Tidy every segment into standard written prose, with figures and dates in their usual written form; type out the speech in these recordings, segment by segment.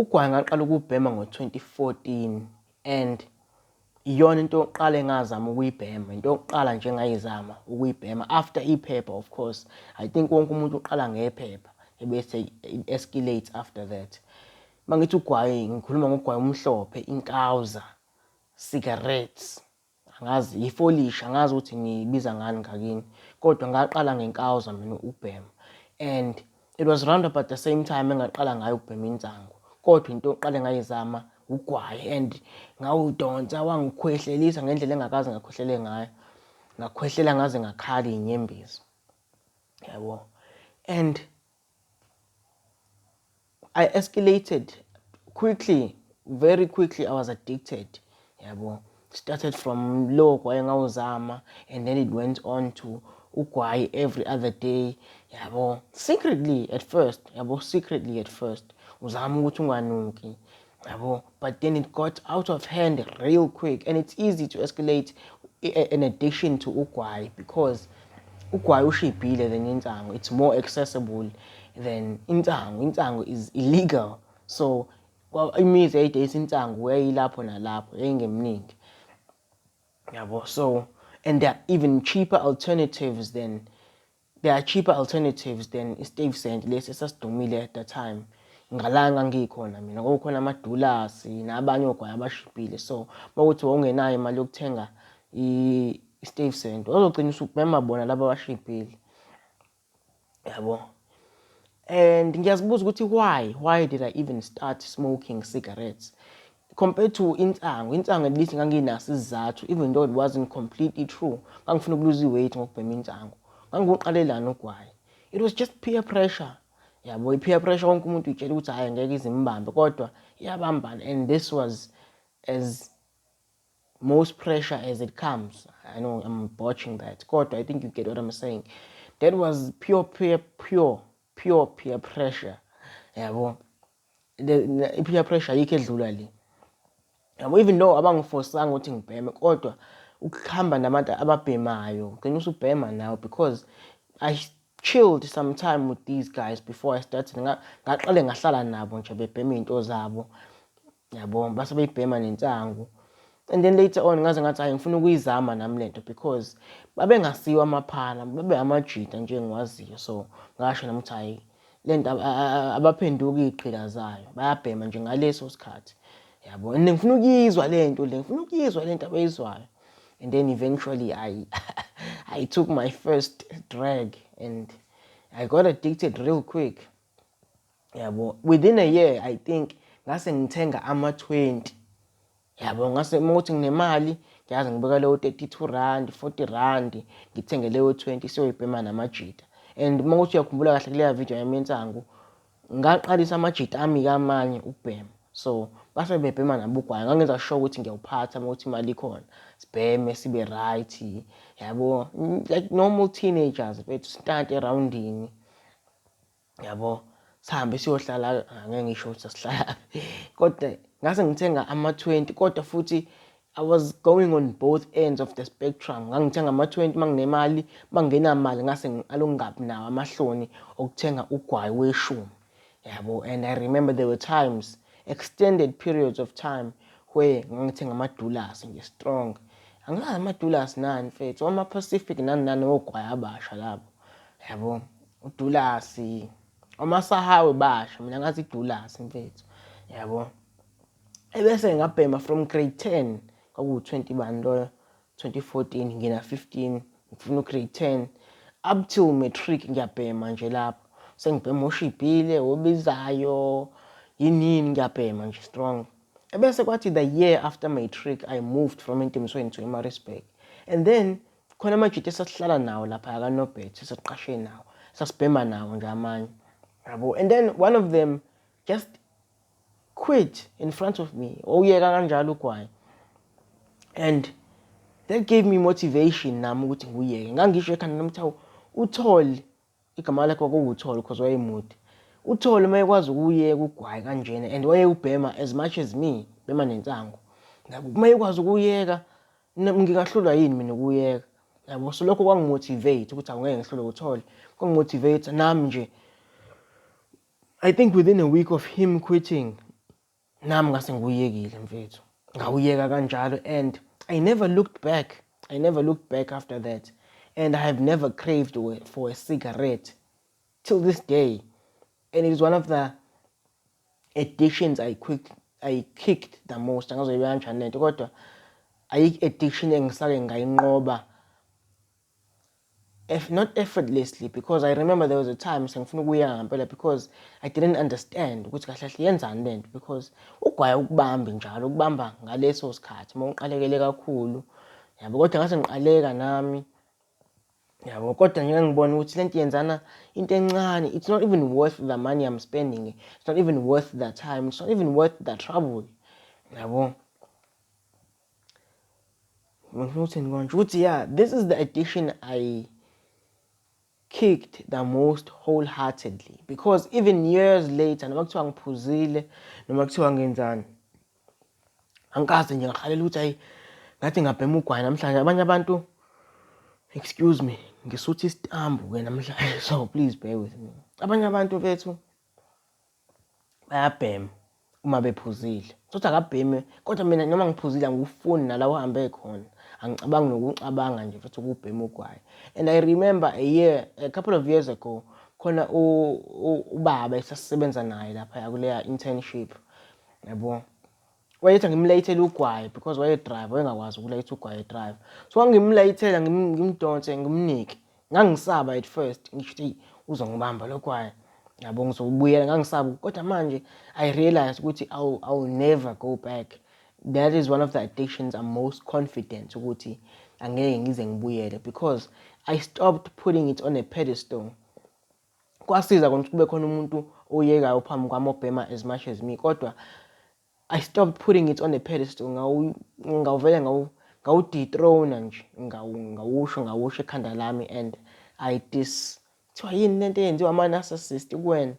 ugwayi ngaqala ukubhema ngo-2014 and iyona into yokuqala engazama ukuyibhema, into yokuqala nje engayizama ukuyibhema after iphepha. Of course, I think wonke umuntu uqala ngephepha ebese it-escalates after that. Mangithi ugwayi ngikhuluma ngogwayi omhlophe, inkawuza, cigarettes, angazi ifolish, angazi ukuthi ngibiza ngani ngakini, kodwa ngaqala ngenkawuza mina ukubhema. And it was round about the same time engaqala ngayo ukubhema insangu, kodwa into yokuqala engayizama ugwayi and ngawudonsa, wangikhwehlelisa ngendlela engakaze ngakhwehlele ngayo, ngakhwehlela ngaze ngakhala inyembezi, yabo. And I escalated quickly, very quickly. I was addicted, yabo. Started from low ugwayi ngawuzama, and then it went on to ugwayi every other day, yabo. Secretly at first, yabo, secretly at first. Uzama ukuthi unganuki, yabo. But then it got out of hand real quick, and it's easy to escalate an addiction to ugwayi because ugwayi ushibhile than insangu. It's more accessible than insangu. Insangu is illegal, so imizi eyayidayisa insangu yayilapho nalapho, yayingemningi, yabo. So, and there are even cheaper alternatives than i-Stuyvesant lesi esasidumile at the time. Ngalanga ngikhona mina kwakukhona amadulasi nabanye ogwayi abashibhile, so mawuthi wawungenayo imali yokuthenga i-Stuyvesant wazogcina usubhema bona laba abashibhile, yabo. And ngiyazibuza ukuthi why did I even start smoking cigarettes compared to insangu. Insangu at least nganginaso isizathu, even though it wasn't completely true. Ngangifuna ukuluza iweight ngokubhema insangu, ngangiqalelana ugwayi. It was just peer pressure, yabo. I-peer pressure wonke umuntu utshela ukuthi hayi ngeke izimbambe, kodwa iyabambana. And this was as most pressure as it comes. I know I'm botching that, kodwa I think you get what I'm saying. That was pure peer pressure, yabo. The peer pressure ayikho edlula le, yabo. Even though abangifosanga ukuthi ngibheme, kodwa ukuhamba nabantu ababhemayo ugcina usubhema nawe, because I chilled some time with these guys before I started. Ngaqale ngahlala nabo nje bebhema into zabo, yabo, base beyibhema nensangu. And then later on ngaze ngathi hayi ngifuna ukuyizama nami lento, because babengasiwa amaphana, babe amajita nje ngiwaziyo. So ngasho nami ukuthi hayi lento abaphenduka iqhila zayo, bayabhema nje ngaleso sikhathi, yabo. And ngifuna ukuyizwa lento abayizwayo. And then eventually I took my first drag and I got addicted real quick, yabo. Within a year I think ngase ngithenga ama-20, yabo. Ngase mawuthi nginemali ngiyazi ngibeka leyo 32 rand, 40 rand, ngithenge leyo 20 siyoyibhema namajita. And mawuthi uyakhumbula kahle kuleya video yami yensangu, ngaqalisa amajita ami kamanye ukubhema, so base bebhema nabo ugwayi. Ngangenza sure ukuthi ngiyawuphatha mawuthi imali ikhona, sibheme sibe right, yabo. Like normal teenagers bethu start aroundini, yabo. Sihambe siyohlala, ngeke ngisho ukuthi asihlala, kodwa ngase ngithenga ama-20, kodwa futhi I was going on both ends of the spectrum. Ngangithenga ama-20 manginemali, mangingenamali ngase ngalongabi nawo amahloni okuthenga ugwayi weshumi, yabo. And I remember there were times, extended periods of time, where ngangithenga amadulasi nje strong. Angazi amadulasi nani mfethu, ama-Pacific nani ogwayi abasha labo, yabo. Udulasi, amasahawe basha, mina ngathi idulasi mfethu, yabo. Ebese ngabhema from grade 10, kwaku-20 bani 2014, ngina 15, ngifuna grade 10 up till matric ngiyabhema nje lapho. Sengibhema oshibhile, obizayo, yini ngiyabhema nje strong. Ebese kwathi the year after matric I moved from Entemsweni to eMaritzburg, and then khona amajita esasihlala nawo lapha kaNobet, sesiqashe nawo, sasibhema nawo nje amanye, yabo. And then one of them just quit in front of me, uyeka kanjalo ugwayi. And that gave me motivation nami ukuthi ngiyeke. Ngangisho ekhanda nami ukuthi uTholi, igama lakhe kwakuwuTholi because wayemude. uTholi mayekwazi ukuyeka ugwayi kanjena, and wayewubhema as much as me, bhema nensangu, yabo. Mayekwazi ukuyeka, ngingahlulwa yini mina ukuyeka, yabo. So lokho kwangimotivate ukuthi angeke ngihlulwe uTholi, kwangimotivate nami nje. I think within a week of him quitting, nami ngase ngiyekile mfethu, ngawuyeka kanjalo, and I never looked back. I never looked back after that, and I have never craved for a cigarette till this day. And it is one of the addictions I kicked the most. Angazoyibe kanjani lento, kodwa ayikho addiction engisake ngayinqoba, not effortlessly, because I remember there was a time sengifuna ukuyeka ngempela because I didn't understand ukuthi kahle kahle yenzani lento, because ugwayi ukubambi njalo, ukubamba ngaleso sikhathi uma uqalekele kakhulu, yabo. Kodwa ngase ngiqaleka nami, yabo, kodwa nje ngibona ukuthi lento yenzana into encane. It's not even worth the money I'm spending. It's not even worth the time. It's not even worth the trouble, yabo. Ngifuna ukuthi ngikonje ukuthi yeah, this is the addiction I kicked the most wholeheartedly, because even years later noma kuthiwa ngiphuzile noma kuthiwa ngenzani, angikaze nje ngahalela ukuthi hayi ngathi ngabhema ugwayi namhlanje. Abanye abantu, excuse me, ngisuthi isitambu-ke namhlanje, so please bear with me. Abanye abantu bethu bayabhema uma bephuzile, sothi akabheme, kodwa mina noma ngiphuzile angikufuni nalawo ahambe khona, angicabangi nokucabanga nje futhi ukubhema ugwayi. And I remember a couple of years ago, khona ubaba esasisebenza naye lapha kuleya internship, yabo, wayethi ngimlayithele ugwayi because wayedrive, wayengakwazi ukulayitha ugwayi edrive. So ngimlayithela, ngimdonse, ngimnike. Ngangisaba at first, ngisho ukuthi uzongibamba lo gwayi, yabo, ngizobuyela, ngangisaba. Kodwa manje I realized ukuthi I'll never go back. That is one of the addictions I'm most confident ukuthi angeke ngize ngibuyele, because I stopped putting it on a pedestal. Kwasiza ukuthi kube khona umuntu oyekayo phambi kwami obhema as much as me, kodwa I stopped putting it on a pedestal. Ngawuvele ngawudethrone nje, ngawusho ekhanda lami, and kuthiwa yini lento eyenziwa ama-narcissist kuwena,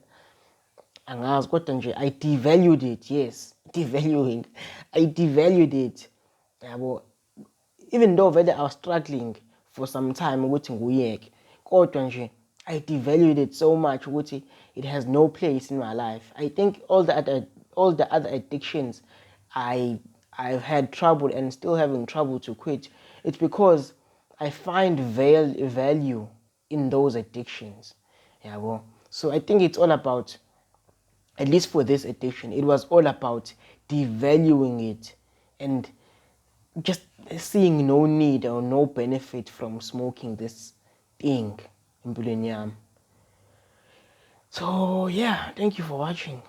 angazi, kodwa nje I devalued it. Yes, devaluing. I devalued it, yabo. Even though vele I was struggling for some time ukuthi ngiyeke, kodwa nje I devalued it so much ukuthi it has no place in my life. I think all the other addictions I've had trouble and still having trouble to quit. It's because I find value in those addictions, yabo. So I think it's all about, at least for this addiction, it was all about devaluing it and just seeing no need or no benefit from smoking this thing empilweni yami. So yeah, thank you for watching.